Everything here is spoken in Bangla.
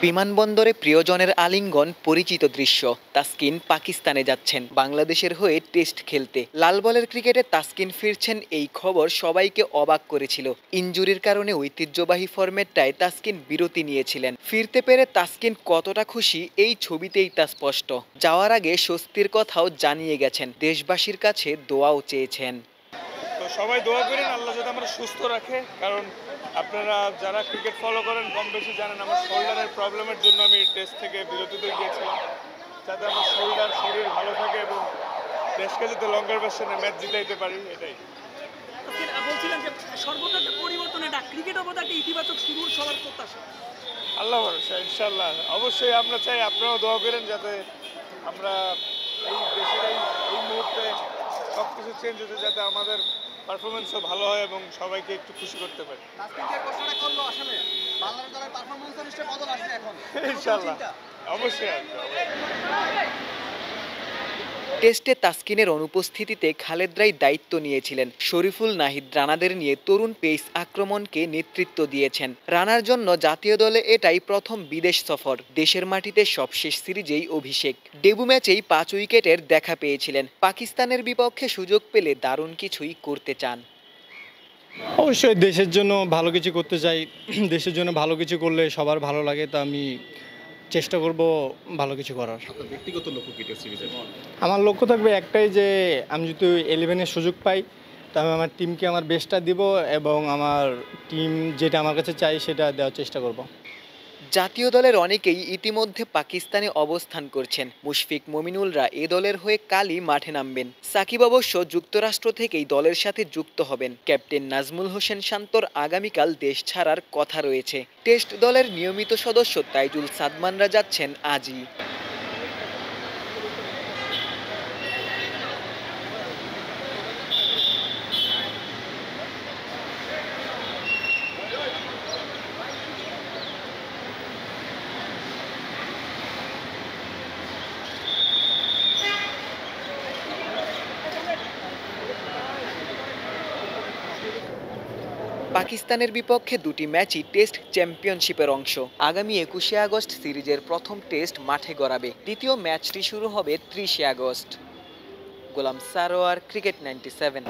বিমানবন্দরে প্রিয়জনের আলিঙ্গন পরিচিত দৃশ্য। তাসকিন পাকিস্তানে যাচ্ছেন বাংলাদেশের হয়ে টেস্ট খেলতে। লাল বলের ক্রিকেটে তাসকিন ফিরছেন, এই খবর সবাইকে অবাক করেছিল। ইনজুরির কারণে ঐতিহ্যবাহী ফরম্যাটটায় তাসকিন বিরতি নিয়েছিলেন। ফিরতে পেরে তাসকিন কতটা খুশি এই ছবিতেই তা স্পষ্ট। যাওয়ার আগে স্বস্তির কথাও জানিয়ে গেছেন, দেশবাসীর কাছে দোয়াও চেয়েছেন। তো সবাই দোয়া করেন আল্লাহ যাতে আমরা সুস্থ রাখে, কারণ আপনারা যারা ক্রিকেট ফলো করেন কম বেশি জানেন আমার শোল্ডারের প্রবলেমের জন্য আমি টেস্ট থেকে বিরতিতে গিয়েছিলাম, যাতে আমার শরীর ভালো থাকে এবং দেশকে যাতে লঙ্গার ভার্সনে ম্যাচ জিতাইতে পারি, এটাই। বলছিলেন যে সর্বদা পরিবর্তনে ডাক ক্রিকেট অবদাকে ইতিবাচক শুরুর সবার প্রত্যাশা। আল্লাহ ভরসা, ইনশাল্লাহ। অবশ্যই আমরা চাই আপনারাও দোয়া করেন যাতে আমরা এই দেশের এই মুহূর্তে সব কিছু চেঞ্জ হতে, যাতে আমাদের পারফরমেন্সও ভালো হয় এবং সবাইকে একটু খুশি করতে পারি। ইনশাল্লাহ, অবশ্যই আসবে। টেস্টে তাসকিনের অনুপস্থিতিতে খালেদ রায় দায়িত্ব নিয়েছিলেন। শরীফুল নাহিদ রানাদের নিয়ে তরুণ পেস আক্রমণকে নেতৃত্ব দিয়েছেন। রানার জন্য জাতীয় দলে এটাই প্রথম বিদেশ সফর। দেশের মাটিতে সবশেষ সিরিজেই অভিষেক। ডেবু ম্যাচেই 5 উইকেটের দেখা পেয়েছিলেন। পাকিস্তানের বিপক্ষে সুযোগ পেলে দারুণ কিছুই করতে চান। অবশ্যই দেশের জন্য ভালো কিছু করতে চাই। দেশের জন্য ভালো কিছু করলে সবার ভালো লাগে, তা আমি চেষ্টা করব ভালো কিছু করার। ব্যক্তিগত লক্ষ্য কি টেস্ট সিরিজে? আমার লক্ষ্য থাকবে একটাই, যে আমি যদি 11-এর সুযোগ পাই তা আমি আমার টিমকে আমার বেস্টটা দিব এবং আমার টিম যেটা আমার কাছে চাই সেটা দেওয়ার চেষ্টা করব। জাতীয় দলের অনেকেই ইতিমধ্যে পাকিস্তানে অবস্থান করছেন। মুশফিক, মমিনুলরা এ দলের হয়ে কালই মাঠে নামবেন। সাকিব অবশ্য যুক্তরাষ্ট্র থেকেই দলের সাথে যুক্ত হবেন। ক্যাপ্টেন নাজমুল হোসেন শান্তর আগামীকাল দেশ ছাড়ার কথা রয়েছে। টেস্ট দলের নিয়মিত সদস্য তাইজুল সাদমানরা যাচ্ছেন আজই। পাকিস্তানের বিপক্ষে 2টি ম্যাচই টেস্ট চ্যাম্পিয়নশিপের অংশ। আগামী 21শে আগস্ট সিরিজের প্রথম টেস্ট মাঠে গড়াবে। দ্বিতীয় ম্যাচটি শুরু হবে 30শে আগস্ট। গোলাম সারোয়ার, ক্রিকেট 97।